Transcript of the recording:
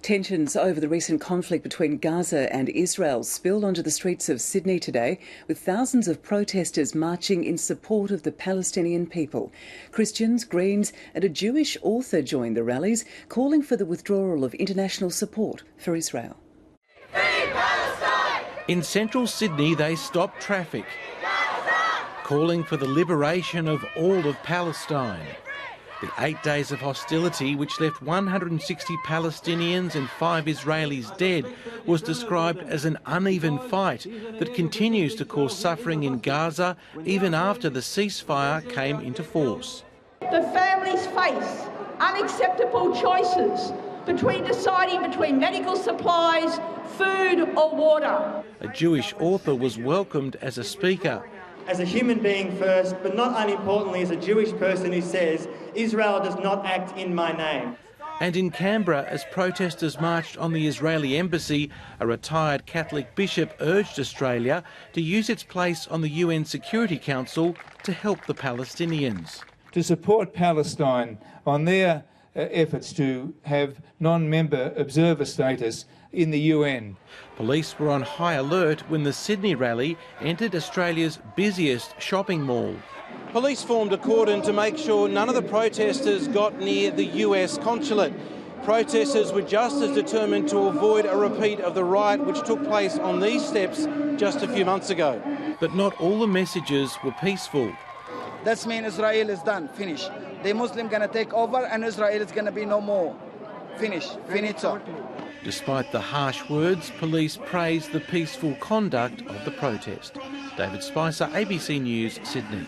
Tensions over the recent conflict between Gaza and Israel spilled onto the streets of Sydney today, with thousands of protesters marching in support of the Palestinian people. Christians, Greens and a Jewish author joined the rallies, calling for the withdrawal of international support for Israel. In central Sydney, they stopped traffic, calling for the liberation of all of Palestine. The 8 days of hostility, which left 160 Palestinians and 5 Israelis dead, was described as an uneven fight that continues to cause suffering in Gaza even after the ceasefire came into force. The families face unacceptable choices between deciding between medical supplies, food or water. A Jewish author was welcomed as a speaker. As a human being first, but not unimportantly as a Jewish person who says, Israel does not act in my name. And in Canberra, as protesters marched on the Israeli embassy, a retired Catholic bishop urged Australia to use its place on the UN Security Council to help the Palestinians. To support Palestine on their efforts to have non-member observer status in the UN. Police were on high alert when the Sydney rally entered Australia's busiest shopping mall. Police formed a cordon to make sure none of the protesters got near the US consulate. Protesters were just as determined to avoid a repeat of the riot which took place on these steps just a few months ago. But not all the messages were peaceful. That means Israel is done, finish. The Muslim gonna take over and Israel is gonna be no more. Finish, finito. Despite the harsh words, police praised the peaceful conduct of the protest. David Spicer, ABC News, Sydney.